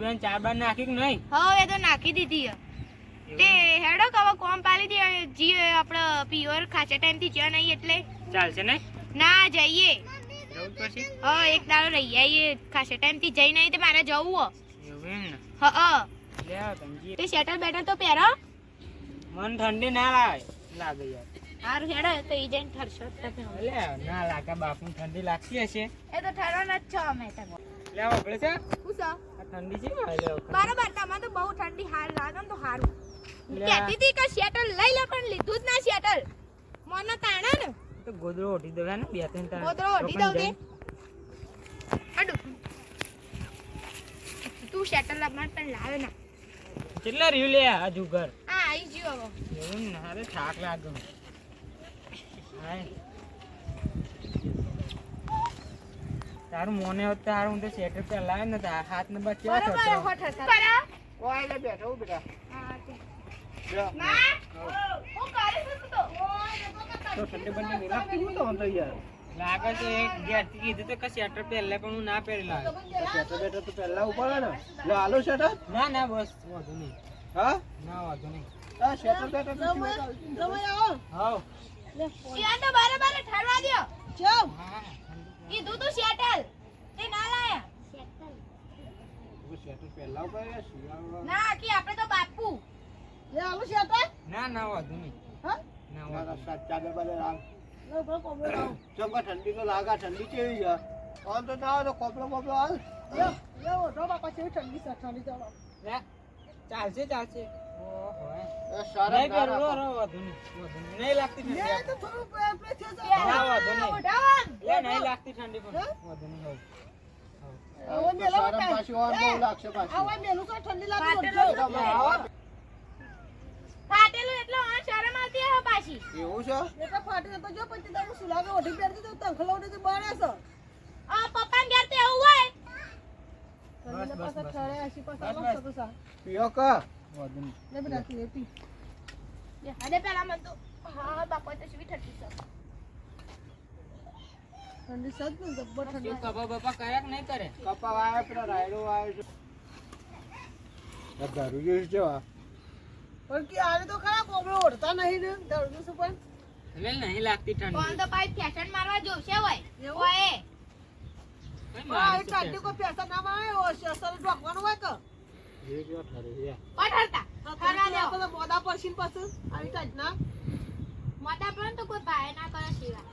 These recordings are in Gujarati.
બેન ચાર બાર નાખી કે નહીં? હા એ તો નાખી દીધી હે. તે હેડો કે હવે કોમ પાલી દે જી આપણે પ્યોર ખાસા ટાઈમ થી જ્યાં નહીં એટલે ચાલશે ને? ના જઈએ. જવું પડશે. હા એક દાડો રહી આવીએ ખાસા ટાઈમ થી જઈ નહીં તે મારે જવું હો. એવું એમ ને? હા લે આવો તમે જી. તે શેટર બેટર તો પહેરો. મન ઠંડી ના લાગે યાર. હારું હેડો તો ઈ જઈને ઠરશો લે ના લાગે બાપુને ઠંડી લાગતી હશે. એ તો ઠરવાના જ છો અમે તો. લે આવો આપણે છે શું છે? આ ઠંડી છે ને લે બરાબર તમને તો બહુ ઠંડી હાર લાગે ને તો હારું. કહેતી હતી કે શેટર લઈ લે પણ લીધું જ ના શેટર. મને તાણા ને તો ગોદરો ઓઢી દેવા ને બે ત્રણ તાણ. ગોદરો ઓઢી દઉં કે અડુ તું શેટર લાવવા પણ લાવે ના. કેટલા રહ્યું લે આ જુગર? આ આઈ ગયો હવે. એવું ને? અરે થાક લાગે. હાય તારું મોને હોત તારું હું તો સેટર પર લાવે ને તો હાથ નંબર કેવા થતો કોઈ લે બેઠો બેટા. તો ઠંડી બંને નહીં લાગતી હું તો અંદર યાર લાગે છે એક ગેરથી કીધું તો કે સેટર પહેલા પણ હું ના પહેરી લાવે. સેટર બેટર તો પહેલા ઉપર ને લે આલો સેટર. ના ના બસ વાંધો નહીં. હા ના વાંધો નહીં. આ સેટર બેટર તો સમય આવો. હા યાર તો બરાબર ઠરવા દયો. જાવ. કીધું તું શેટર તે ના લાયા. સેટર પહેલા ઉપર ના કે આપણે તો બાપુ લે આલો શેટર. ના ના વાંધો નહીં. હા ના વાંધો સાચા બેબલે રામ ચમકા ઠંડી તો લાગા ઠંડી કેવી છે ઓન તો ના તો કોપલો કોપલો હાલ યો તો બાપા છે ઠંડી ચાલો લે ચાલશે ચાલશે ઓહો એ સારા નહીં કરો રો વાંધો નહીં લાગતી ઠંડી લે તો થોડું પ્લે છે ના વાંધો નહીં લે નહીં લાગતી ઠંડી પણ વાંધો નહીં હવે મેલો પાછી ઓન બહુ લાગશે પાછી હવે મેલું તો ઠંડી લાગે ફાટેલું એટલે આ શરમ આવતી હે પાછી. એવું છે એટલે ફાટી તો જો પછી તારું સુલાગે ઓઢી પહેરતી તો તંખલો તો બળે છે. આ પપ્પાને ઘેર તો એવું હોય. એટલે પાછા ઠરે આશી પાછા મસ્ત તો સા. પીઓ કા વાંધો નહીં લે બેટા તું પી. લે અરે પેલા મન તો હા બાપા તો શવી ઠંડી છે. ઠંડી સજ ને જબ્બર ઠંડી. કપા બપા કર્યા કે નહીં કરે? કપા વાયા પેલા રાયડો વાયો છે. આ દારૂ જેવી છે આ. પણ કે આને તો ખરા કોબળો ઓઢતા નહીં ને દરનું શું પણ એટલે નહીં લાગતી કોણ ઠંડી. તો પાઈ ફેશન મારવા જોશે હોય. એવું? ઓય હા એ ઠંડી કોઈ પેસા ના માં આવ્યો છે અસર ઢોકવાનું હોય કે એ જો ઠરે છે. પઠરતા ખરા દેવ આપણે મોદા પરસીન પાછું આવી ટાઈટના મોટા પણ તો કોઈ ભાઈ ના કરે સેવા.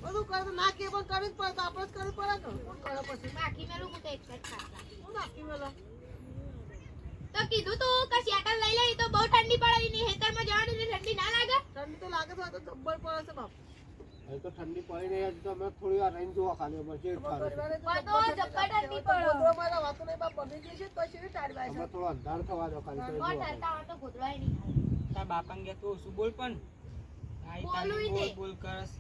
બધું કરે તો ના કે પણ કરવી જ પડે તો આપણે જ કરવી પડે ને કોણ કરે પછી બાકી મેલું હું તો એક જ ખાતા. હું નાખી મેલો તો કીધું તું કે શેટર લઈ લે તો બહુ ઠંડી પડે ની હેતરમાં જવાનું એટલે ઠંડી ના લાગે. ઠંડી તો લાગે તો જબ્બર પડે છે બાપ. હવે તો ઠંડી પડી રહી છે તો અમે થોડી વાર રહીને જોવા ખાલી પછી બધો જબ્બર ઠંડી પડે. ગોદરો મારા વાતો નહીં બાપ બની જશે તો પછી ટાળવા છે. અમે થોડો અંધાર થવા દો ખાલી તો કોણ જોવા. ઠરતા હોય તો ગોદરાય નહીં આવે. તાર બાપાને ગયા તું શું બોલ પણ આઈ બોલું તારી ઈ બોલ તે. બોલ કરસ.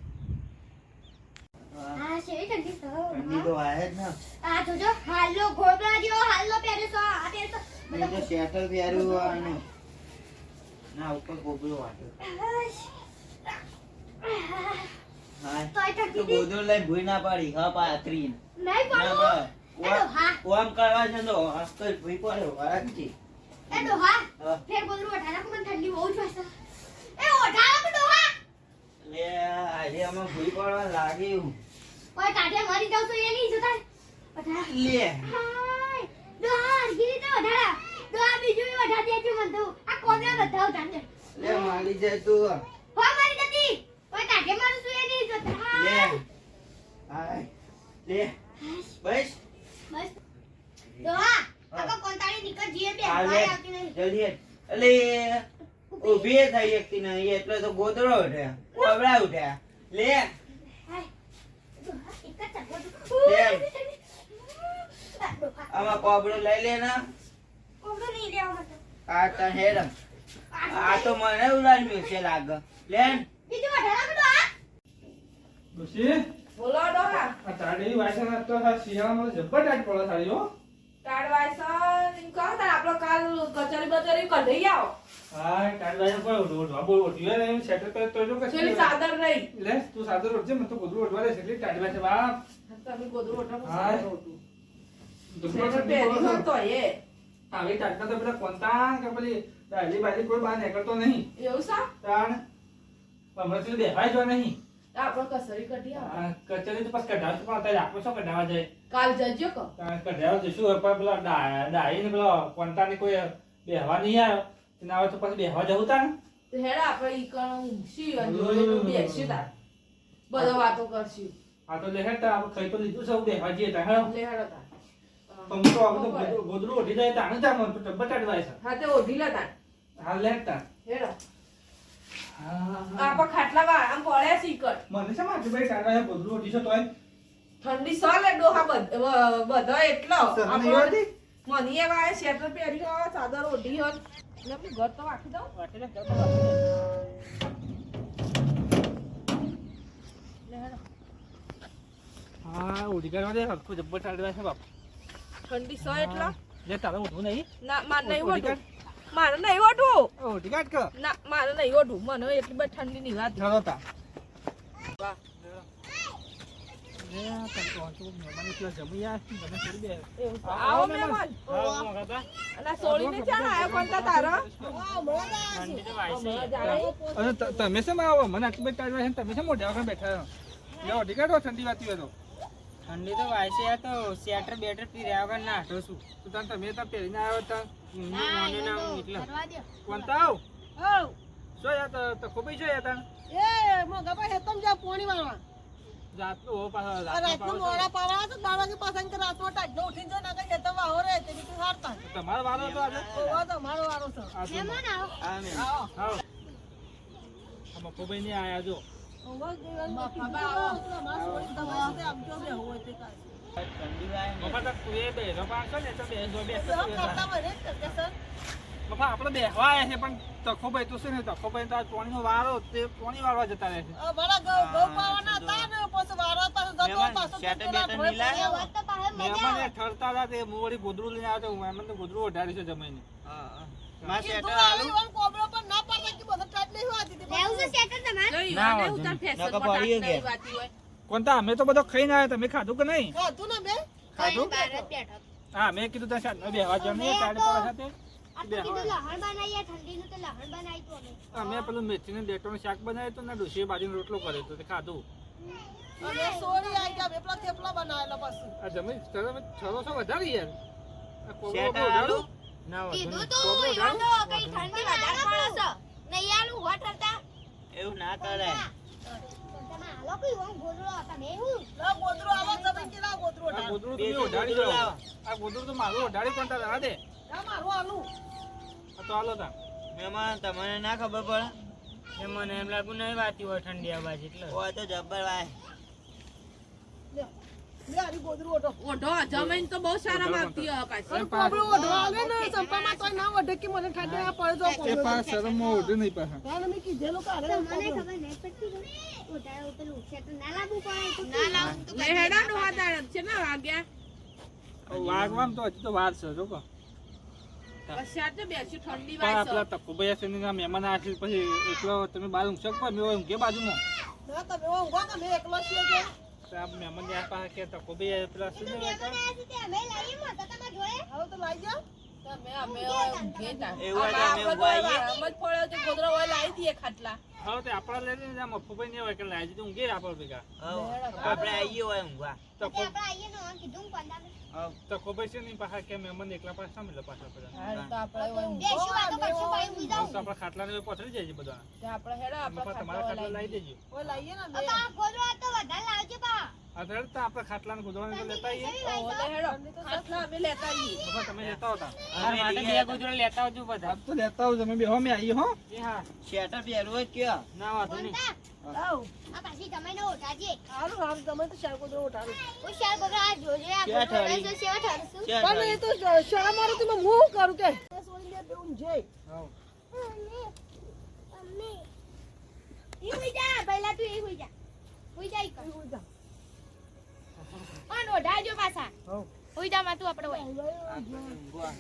હા છે ઠંડી તો. ઠંડી તો આયે જ ને. આ જોજો હાલો ગોદરા જેવો હાલો પહેરે છે આ પહેરે છે. મેં તો શેટર પહેર્યું અને ના ઉપર ગોબરો વાટ્યો. હા તો ગોદરો લઈને ભૂઈ ના પાડી હા પાત્રી નહીં પડો. એ તો હા ઓમ કરવા છે તો હસ્તો ભૂઈ પડ્યો આરામથી. એ તો હા હા. ફેર ગોદરું ઓઢાડા મને ઠંડી બહુ જ વાસે. એ ઓઢાડા કે ડોહા લે આજે આમાં ભૂઈ પડવા લાગ્યું. કોઈ કાઢે મરી જાવ તો એ નહીં જોતા. ઓઢાડા લે હાય ડોહા ગીરી તો ઓઢાડા ડોહા બીજું ઓઢા દેજો મને તો આ કોબરા બધા ઓઢાડે. લે મારી જાય તું હો મારી જતી કોઈ કાઢે મારું શું એ નહીં જોતા. લે હાય. આય લે બસ બસ ડોહા આકો કોંતાળી નીકળ જીએ બે આ લે બાય આવતી નહીં. જલ્દી એટલે ઊભી થઈ એકતી નહીં એટલે તો ગોદડો ઉઠ્યા કોબરા ઉઠ્યા લે હાય ડોહા એક જ ચકવો લે. આમાં કોબરો લઈ લે ને કોબરો નહીં લેવા માટે. આ તને હેડ આ તો મને ઉડાડ મિલશે લાગે લે બીજું ઓઢાડા કે ડોહા ડોશી બોલો ડોહા આ તાડી વાસણ તો આ શિયાળામાં જબ્બર ટાઈટ પડે થાળી હો. ટાળવાયસન એમ કહો તાર આપણો કાલ કચરી બચરી કઢી આવો. હા ટાઈટ વાસણ પર ઓઢવા બોલ ઓઢ્યો ને એમ સેટર પર તો જો કે છેલ્લી ચાદર નહીં. લે તું સાદર ઓઢજે મને તો ગોદરું ઓઢવા દે એટલે ટાઈટ વાસણ બાપ. તમે ગોદરું ઓઢા હા. ઓઢું. સ્વેટર પહેરી હોય તો એ આવી ટાટકા તો પેલા કોંતા કે પેલી ડાયલી બાયલી કોઈ બહાર નીકળતો નહીં. એવું સા તાણ હમણાં સુધી બેહાય જો નહીં. આપણે કસરી કઢી આવે આ કચેરી તો પાછ કઢાવ તો પણ અત્યારે આપણે શું કઢાવા જાય? કાલ જજો કો તાણ કઢાવા જઈશું હવે પણ પેલા ડાયી ને પેલો કોંતાની કોઈ બેહવા નહીં આવ્યો તેના આવે તો પાછું બેહવા જવું તાણ. તો હેડા આપણે ઈ કણ ઊંઘશી અને જોડે બેસી તાર બધો વાતો કરશી આ તો લે હેઠા આપણે ખાઈ તો લીધું છે બેહવા જઈએ તાણ. હેડો. લે હેડો તાર પણ હું તો હવે તો ગોદડું ઉઠી જાય તાણ જ આમ બટાડવાય છે. હા તે ઓઢી લે તાર હાલ લે હેઠા. હેડો હા આપા ખાટલા વા આમ પડ્યા સી મને છે માથે ભાઈ કાઢવા ગોદડું ઉઠી છે તોય ઠંડી સાલે ડોહા બધા એટલો તને નહીં આવતી? મને એ વાય સ્વેટર પહેરી હોય ચાદર ઓઢી હોય એટલે હું ઘર તો વાખી દઉં વાટે લે ઘર તો વાટે લે. લે હેડો હા ઉડી કરવા દે હરખું જબ્બર ટાળવા છે બાપ. ઠંડી સો એટલો જે તારે ઉઠવું નહીં. ના મારે નહીં ઓઢવું મારે નહીં ઓઢવું ઉડી કાઢ કર. ના મારે નહીં ઓઢવું મને એટલી બધી ઠંડી ની વાત ચલો તા. વાહ. લે આ તને તો આંચો મહેમાન એટલા જમી આ તમે છોડી દે. એવું છે. આવો મહેમાન આવો કાકા. અને સોળીને ચાલ આયો કોણતા તારો અને તમે શેમ આવો મને આટલી બધી ટાળવા છે તમે શેમ મોઢા વગર બેઠા છો? લે ઉડી કાઢો ઠંડી વાતી હોય તો. ઠંડી તો વાયસે આ તો સ્વેટર બેટર પહેર્યા વગર નાઠો છું. તો તાન તમે તો પહેરીને આવ્યો તા મોને ના હું એટલે કોણતા આવ શું યાર તો ખૂબ છે યાર તાન એ મોગા પાસે તમ જા પોણી વાળવા જાતનું હો પાછા રાતનું મોડા પાવા તો 12 વાગે પાછા કે રાતમાં ટાઢો ઉઠીને જો ના કઈ જતા વાહો રે તે બીજું હારતા તમારો વારો હતો આજે. ઓવા તો મારો વારો છે મહેમાન આવો. આવો આમાં ખૂબ નહીં આયા જો. ઓવા બાપા આવો મારા સોળી દવા છે આમ જો બે હોય તે કાઈ ઠંડી વાય ને મફા તો એ બે રબાણ છે ને તો બે જો બે તો કરતા મને કે સર મફા આપણે બેહવા આવ્યા છે પણ તખોભાઈ તો છે ને તખોભાઈ તો આ ટોણીનો વારો તે ટોણી વાળવા જતા રહે છે. બડા ગૌ પાવાના હતા ને પછી વારો પાછો જતો મહેમાન પાછો સ્વેટર બેટર નહીં લાવ્યો? મહેમાન એ ઠરતા હતા તે હું વળી ગોદડું લઈને આવ્યો તો મહેમાન તો ગોદડું ઓઢાડી છે જમીને. માં કીધું સ્વેટર આલું? આલું કોબળો પણ ના પાડતા કે બધો ટાટ નહીં હોતી તે ના વાંધો નહીં. નકર પડી ગયા. કોણતા અમે તો બધો ખાઈને આવ્યા તમે ખાધું કે નહીં? ખાધું ને બે ખાધું? હા મેં કીધું ત્યાં શાક બેહવા જમીએ તારે પડે સાથે અમે પેલું મેથીને ડેટોનું શાક બનાવ્યું હતું ને ડોસી બાજુનો રોટલો કર્યો હતો તે ખાધું. અને સોળી આઈ ગયા વેપલા થેપલા બનાવેલા પછી આ જમી તમે છરો છો વધારે યાર. આ કોબળો સ્વેટર ઓઢાડું? આલું? ના વાંધો નહીં. એવું ના કરાય. લા ગોદરો આવો તમે કેલા ગોદરો આ ઢાળ ગોદડું બે તમે ઓઢાડી ગોદડું દો. લાવો. આ ગોદડું તો મારું ઓઢાડી પણ તારે દે. આ મારું આલું આ તો હાલો તા. મહેમાન તમને ના ખબર પડે? મને એમ લાગુ નહીં વાતી હોય ઠંડી આવાજ એટલે. ઓ તો જબ્બર વાય. લે આરી ગોદરો ઓઢો ઓઢો જમીન તો બહુ સારા માગતી હોય કાશી. અરે કોબળો ઓઢો આલે ને સંપામાં તોય ના ઓઢે કે મને ઠાડે આ પડે જો એ કોબળો પાસ શરમમાં ઓઢું નહીં પાછા. તાને મે કીધેલું કે અરે લે હેડા નો હાથ છે ને વાગ્યા. વાગવામાં તો હજી તો વાર છે જો કહો. કશાર તો બેસી ઠંડી પણ વાય પેલા તકુભાઈ છે ને મહેમાન આવ્યા છે પછી એકલો તમે બહાર ઊંઘશો કે મેં ઊંઘે બાજુમાં. ના તમે ઊંઘો કે મે એકલો છીએ કે તો આ મહેમાન ની પાસે કે તકુભાઈ પેલા શું છે હવે તો લાઈ જા અમે ઊંઘે તા. એવું હોય તો અમે ઊંઘવા આવીએ. આમ જ પડ્યો તો ગોદરો હોય લાવી દઈએ ખાટલા. હવે તે આપણા લઈને જા મફુભાઈ ને હોય કે લાવી દીધું ઊંઘે આપણે ભેગા. આપણે આવીએ હોય ઊંઘવા. તકુભાઈ છે ને પાછા કે મહેમાન એકલા પાસે સામે લે પાછા બધા. હા, તો આપણે તો આપણા ખાટલા ને પથરી જાય છે બધા. આપણે હેડા મફા તમારા ખાટલા લાવી દેજો. ઓય લાઈએ ને મે આ તો હેડતા આપણે ખાટલા ને ગોદડાને તો લેતા આવીએ. લે હેડો ખાટલા અમે લેતા આવીએ. મફા તમે લેતા હતા. અમે બે ગોદડા લેતા આવજો બધા. આપ તો લેતા આવજો તમે બેહો મેં આવી હો. સ્વેટર પહેરવું હોય કયો? ના વાંધો નહીં. આવ હારું હારું તમે તો શાર ગોદરો ઉઠાડો પણ એ તો શાળા મારું તમે હું કરું કે સોળી લે બેઉં જે આવો.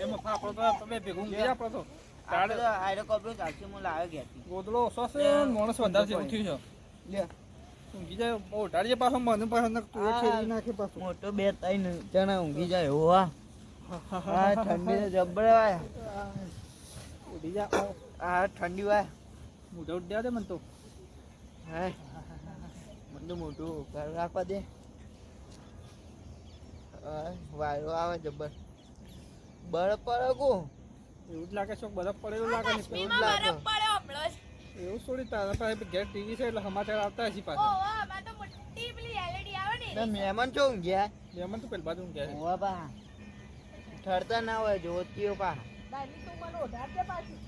એ મફા આપણો તો તમે ભેગું ઊંઘી આપણે તો. આપણે તો આયરો કપડો ચાલશે હું લાવ્યો ઘેરથી. ગોદડો ઓછો છે માણસ વધારે જેવું થયું છે. લે ઊંઘી જાય બહુ ઢાળીએ પાછો મને પાછો તું ફેરવી નાખે પાછું. મોટો બે ત્રણ જણા ઊંઘી જાય એવો હા. આ ઠંડી તો જબ્બર હોય. ઉડી જા આ ઠંડી હોય. મોઢા ઉડ દે મને તો હા મને તો મોટું ઘર રાખવા દે. વાયરો આવે જબ્બર. બરફ પડે કો એવું જ લાગે છે બરફ પડે એવું લાગે ને કાશ્મીરમાં બરફ પડ્યો હમણાં જ. એવું થોડી તારા પાસે ઘેર ટીવી છે એટલે સમાચાર આવતા હશે પાછા. ઓહો, આમાં તો મોટી પેલી LED આવે ને ના મહેમાન ચો ઊંઘ્યા. લેમન તો પેલી બાજુ ગયા હોવા બા ઠરતા ના હોય જોતીઓ પા. દાદી તું મને ઓઢાડ દે પાછી.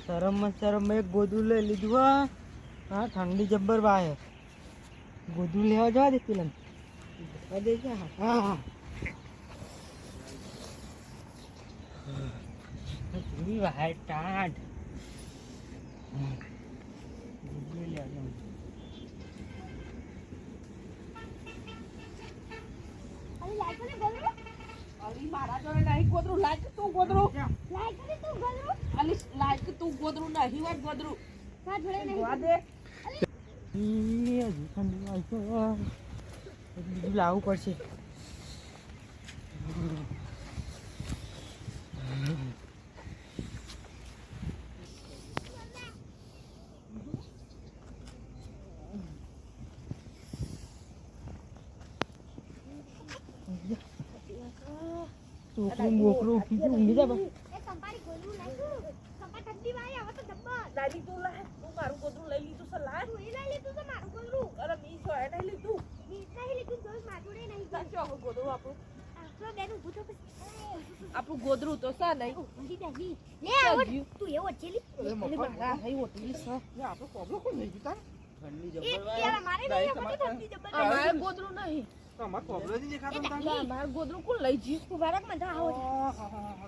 શરમ શરમ એક ગોદું લઈ લીધું. હા ઠંડી જબ્બર વાય. ગોદું લેવા જવા દે પેલા દે છે. હા હા વાય ટાઢ. ગોદું લેવા જવા. અલી લાઈક ને ગોદરું, અલી મારા જોડે નહીં ગોદરું. લાઈક તું ગોદરું. લાઈક ને તું ગોદરું, અલી લાઈક તું ગોદરું નહીં હોય ગોદરું. ના જોડે નહીં. જોવા દે. હજુ ઠંડી વાય છે. બીજું લાવવું પડશે. છોકરું બોકરું ઉઠી ઊંઘી જા. એ સંપારી ગોદરું લાગ્યું. સંપા ઠંડી વાય આવે તો જબ્બર. દાદી તું લાય. તું મારું ગોદરું લઈ લીધું છે લાય. તું એ લઈ લીધું છે મારું ગોદરું. અરે મી છો એ નહીં લીધું. મીઠ નહીં લીધું તો મારું જોડે નહીં. સાચું આપણું ગોદરું આપણું. આખો બેન ઊભું તો પછી. આપણું ગોદરું તો છે નહીં. ઊંઘી જાગી. લે આવડ તું એવો ચેલી. અલી મારા હઈ ઓટલી છે. આપણે કોબલો કોણ લઈ ગયું ઠંડી એ જબ્બર યાર વાય. મારે નહીં આવે તો ઠંડી જબ્બર. અમારે ગોદરું નહીં. તમારે કોબલો જ દેખાતો ને એટલે અમારે ગોદરું કોણ લઈ ગયું? તું બારક માં જા આવો.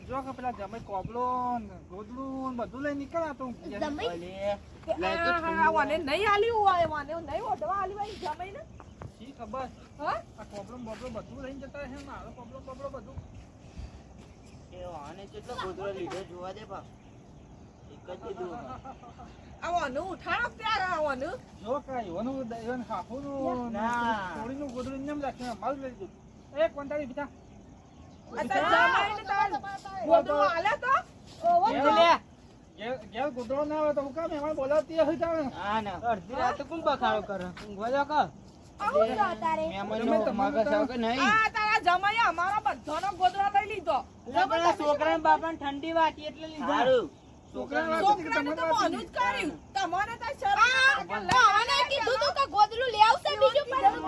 જો કે પેલા જમાઈ કોબલો ને ગોદડું ને બધું લઈ નીકળ્યા તો જમાઈ અલે કે આ વાને નહીં આલ્યું હોય વાને નહીં ઓઢવા આલ્યું હોય જમાઈ ને. શી ખબર હા આ કોબલો બોબલો બધું લઈને જતા છે મારો કોબલો બોબલો બધું એ વાને કેટલો ગોદડો લીધો જોવા દે બા. એક જ લીધું. આ વાને ઉઠાડો પ્યાર આ વાને. જો કાંઈ એવાનું હાફુનું ના. થોડીનું ગોદડું એમ રાખ્યું મારું લઈ લીધું. એ કોંટાળી બીજા અત્યારે જમાઈને તાર ગોદરું આલે તો ઘેર ગોદડો ના આવે તો હું કામ એમાં બોલાવતી હોય તારે હા ના અડધી રાત કોણ બખાડો કરે. ઊંઘવા જા કા. આવું જો તારે. મહેમાનનો મગજ આવે કે નહીં. આ તારા જમાઈએ અમારા બધાનો ગોદરો લઈ લીધો. આપણા છોકરાને બાપાને ઠંડી વાતી એટલે લીધા. સારું. છોકરાને છોકરાને તો મોનું જ કર્યું. તમને તો શરમ આવે કે આને કીધું તું કે ગોદરું લે આવશે બીજું પણ તું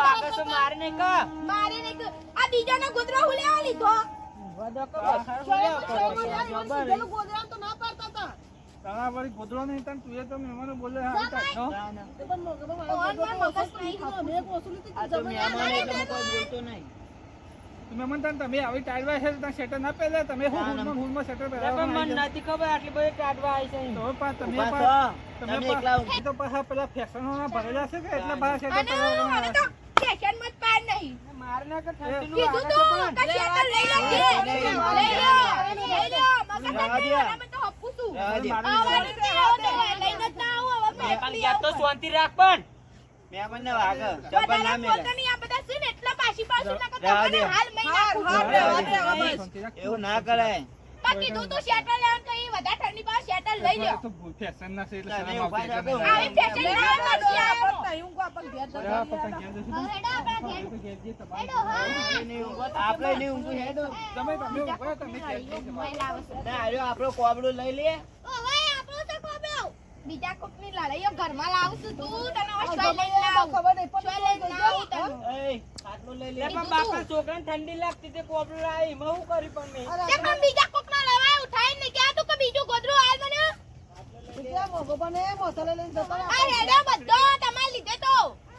આગળ તો મારે નહીં કા. મારે નહીં કે આ બીજાનો ગોદરો હું લેવા લીધો. ઊંઘવા જા કા. બખાડો ગોદરા તો ના પાડતા હતા. તારા વાળી ગોદડો નહીં તને તું એ તો મહેમાનો બોલે હા તાર ના ના. ઓન માં મગજ નહીં ખાતું. આ તો મહેમાન એટલે હું કોઈ બોલતો નહીં. મહેમાન તને તમે આવી ટાળવા છે તને સેટર ના પહેલે તમે ના, ના. હુલમાં સેટર પણ મને નથી ખબર આટલી બધી કાઢવા આવી છે. તો પણ તમે ઊભા પણ થો. તમે તમે એકલા ઊંઘી. તો પાછા પેલા ફેશનોના ભરેલા છે કે એટલે બહાર સેટર અને મને તો ફેશન મત પાડ નહીં. મારે ના કે ઠંડીનું કીધું આગળ તું તો કે પણ. શેટર લઈ લો કે. લઈ લો. લઈ લો. મગજ રહેવા દે. નહીં આને તો હપ્પું છું. રહેવા દે. આવવાની જ નહીં આવો તો લઈને જ ના આવો હવે મહેમાન મેં ગયા તો શાંતિ રાખ પણ. મહેમાનને વાગે. જબર ના મેલે. પોતાની આ બધા છે ને એટલા પાછી પાછી ના રહેવા કરતા દે. મને હાલ મહિના હાલ, હાલ, રહેવા દે, હવે બસ. એવું ના કરાય. પણ કીધું તું શેટર લેવાનું તો એ વધારે ઠંડી પાસે શેટર લઈ લ્યો. તો ફેશન ના છે એટલે તમે શરમ ઊભા આવતી થાકો. એટલે આવી ફેશન ના આવે પછી આવો. જા, પતંગ ઘેર જઈશું. હવે હેડો આપણા ઘેર. તો ઘેર જઈએ તમારે. હેડો હા. આપણે નહીં ઊંઘું હેડો. તમે ઊભા તમે ઘેર જઈએ તમારે. મહિલા આવશે. ના આર્યો આપણો કોબડો લઈ લે. ઓવે આપણો તો કોબળો. બીજા કોકની લડાઈઓ ઘરમાં લાવશું તું તને હવે શોય લઈને ના આવું. શોય લઈને ના આવું તને. એય, ખાટલો લઈ લે. પણ બાપા છોકરાને ઠંડી લાગતી તે કોબડો લાવી. એમાં હું કરી પણ મેં. તે પણ બીજા કોકનો લવાય ઉઠાઈ ને ક્યાં તું કે બીજું ગોદરું હાલ મને. આ હેડો બધો તમારે લીધે તો.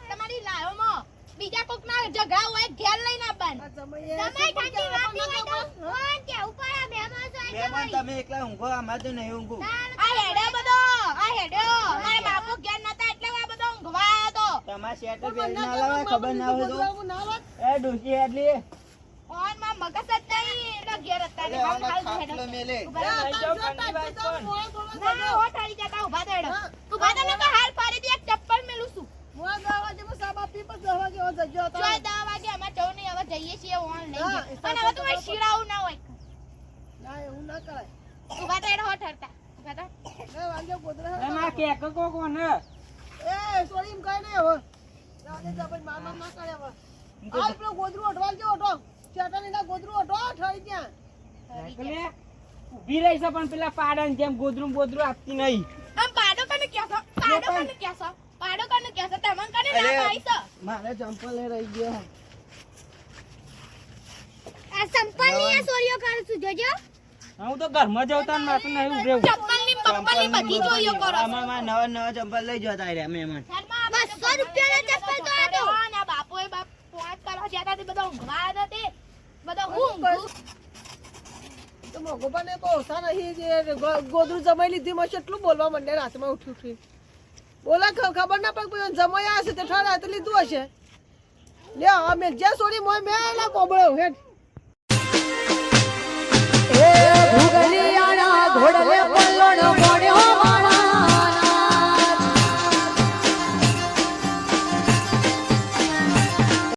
તમારી લાયોમાં. બીજા કોકના ઝઘડા હોય ઘેર લઈને આવવાનું. તમે ઠંડી વાપી હોય તો ફોન કેવું પડે મહેમાન છો એટલે મહેમાન વળી. તમે એકલા ઊંઘો અમારે તો નહીં ઊંઘું. આ હેડો બધો. આ હેડો. મારા બાપુ ઘેર નતા એટલે આ બધો ઊંઘવા આવ્યો તો. તમારે શેટર પહેરી ના લાવાય ખબર ના હોય તો. એ ડૂસી એટલી. ઓન માં મગજ જ નહીં એટલે ઘેર હતા અરે ને આનો હાલ ખાટલો હેડો. મેલે. ઉભા રહો. લઈ જાઓ ઠંડી વાય પણ. ના હો ઠરી જતા ઉભા થા હેડો. ઉભા થા નકર હાલ ફરીથી એક ચપ્પલ મેલું છું. જોઈ 10 વાગે અમારે ના જવું નહીં હવે જઈએ છીએ ઓન લઈ ના, ગયો અને હવે તો મારે શીરાવું ના હોય ના એવું ના કરાય ઉભા તો હો ઠરતા ઉભા તો એ વાંજો ગોદરા એ માં કેક કોણ એ સોરી એમ કાઈ નહીં હવે રાતે જબર માર ના કરે હવે આલ પેલો ગોદરું અટવાલ જો અટો ચેટણી ના ગોદરું અટો ઠરી ગયા એટલે ઊભી રહી છે પણ પેલા પાડાની જેમ ગોદરું બોદરું આપતી નહીં આમ પાડો કને ક્યાં છો પાડો કને ક્યાં છો તમને કને ના પાઈ છો મારે ચંપલ રહી ગયા આ સંપલની આ સોરીઓ કરું છું જોજો હું તો ઘરમાં જવતા મારે તો નહીં ઉભરેવું ચપ્પલની બપ્પલની બધી ચોરીઓ કરો છો આમાં નવા નવા ચંપલ લઈ જતા રહ્યા મહેમાન 200 રૂપિયાના ચપ્પલ તો આ તો ના બાપોએ બાપ પોત કરવા જતા તે બધા ઊંઘવા હતા તે બધા ઊંઘ તો મોગોબાને તો ઓછા નહીં જે ગોદરું જમાઈ લીધી માં કેટલું બોલવા માંડે રાતમાં ઉઠી ઉઠી બોલા ખબર ના પડે જમાઈ હશે તે ઠાર રાતે લીધું હશે લ્યો અમે જે સોરી મોય મેલા કોબળો હેડ ઘોડલે